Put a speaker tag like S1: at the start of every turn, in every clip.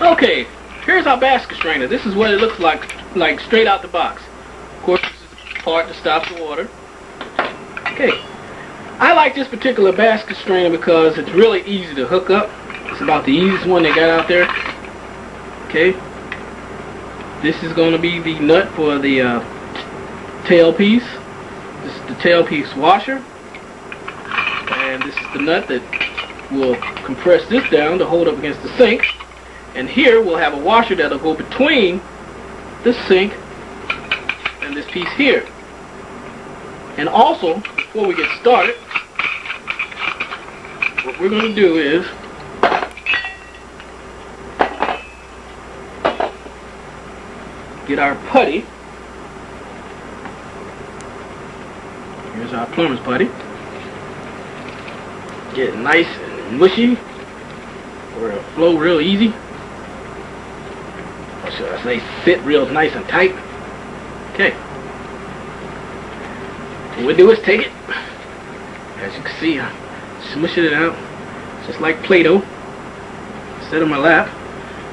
S1: Okay, here's our basket strainer. This is what it looks like straight out the box. Of course, this is the part that stops the water. Okay, I like this particular basket strainer because it's really easy to hook up. It's about the easiest one they got out there. Okay, this is going to be the nut for the tailpiece. This is the tailpiece washer, and this is the nut that will compress this down to hold up against the sink. And here we'll have a washer that'll go between the sink and this piece here. And also, before we get started, what we're going to do is get our putty. Here's our plumber's putty. Get it nice and mushy, where it'll flow real easy. Or should I say sit real nice and tight. Okay. What we do is take it. As you can see, I'm smushing it out just like Play-Doh. Set on my lap.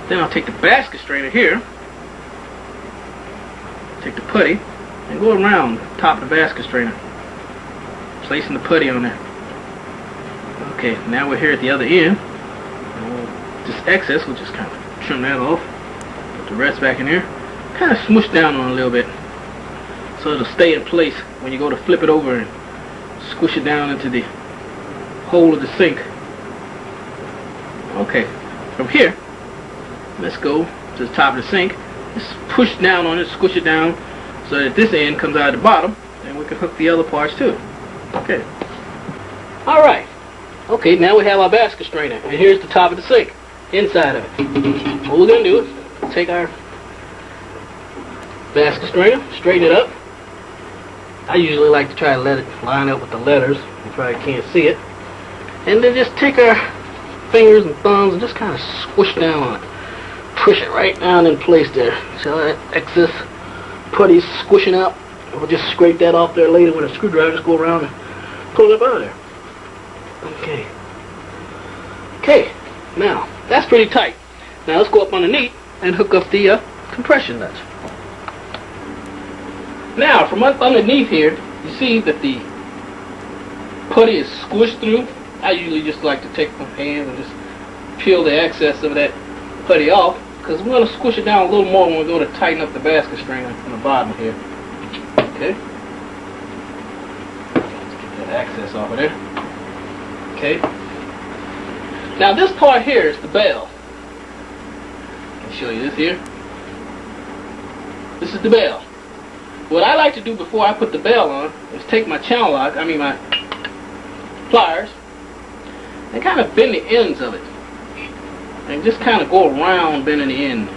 S1: Then I'll take the basket strainer here, take the putty, and go around the top of the basket strainer, placing the putty on there. Okay, now we're here at the other end. This excess, we'll just kind of trim that off. Put the rest back in there. Kind of smoosh down on it a little bit, so it'll stay in place when you go to flip it over and squish it down into the hole of the sink. Okay, from here, let's go to the top of the sink. Just push down on it, squish it down, so that this end comes out of the bottom, and we can hook the other parts too. Okay. Alright. Okay, now we have our basket strainer, and here's the top of the sink, inside of it. What we're going to do is take our basket strainer, straighten it up. I usually like to try to let it line up with the letters. You probably can't see it. And then just take our fingers and thumbs and just kind of squish down on it. Push it right down in place there. So that excess putty's squishing out. And we'll just scrape that off there later with a screwdriver. Just go around and pull it up out of there. Okay. Okay, now that's pretty tight. Now let's go up underneath and hook up the compression nuts. Now from underneath here, you see that the putty is squished through. I usually just like to take my hand and just peel the excess of that putty off, because we're going to squish it down a little more when we go to tighten up the basket strainer from the bottom here. Okay. Let's get that excess off of there. Okay. Now this part here is the bell. I'll show you this here. This is the bell. What I like to do before I put the bell on is take my channel lock, my pliers, and kind of bend the ends of it. And just kind of go around bending the end.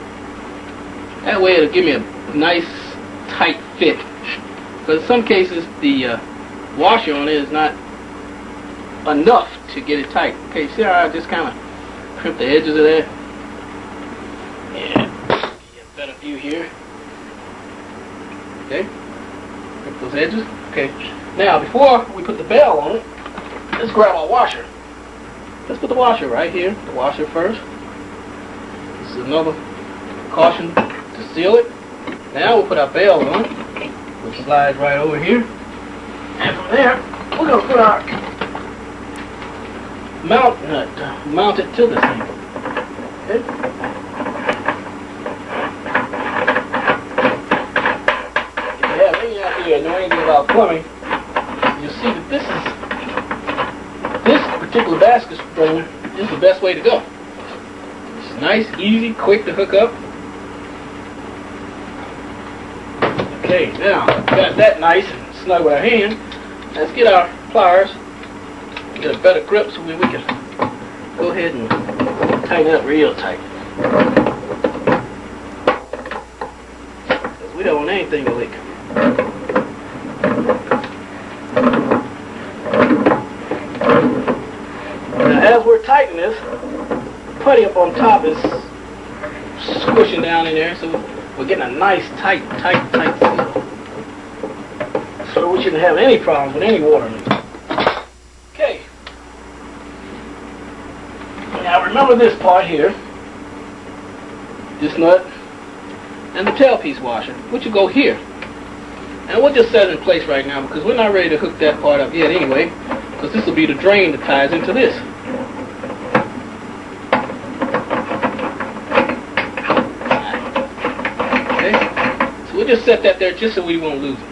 S1: That way it'll give me a nice tight fit. Because in some cases the washer on it is not enough to get it tight. Okay, see how I just kind of crimp the edges of that? Yeah, get a better view here. Okay, crimp those edges. Okay, now before we put the bell on it, let's grab our washer. Let's put the washer right here. The washer first. This is another caution to seal it. Now we'll put our bell on, which slides right over here. And from there, we're going to put our mount nut, mount it to the sink. Okay. If you have any idea, know anything about plumbing, you'll see that this particular basket strainer is the best way to go. It's nice, easy, quick to hook up. Okay, now got that nice and snug with our hand. Let's get our pliers. Get a better grip so we can go ahead and tighten it up real tight. Because we don't want anything to leak. Now as we're tightening this, the putty up on top is squishing down in there, so we're getting a nice tight seal. So we shouldn't have any problems with any water leak. Okay. Now remember this part here. this nut, and the tailpiece washer, which will go here. And we'll just set it in place right now because we're not ready to hook that part up yet anyway, because this will be the drain that ties into this. Okay, so we'll just set that there just so we won't lose it.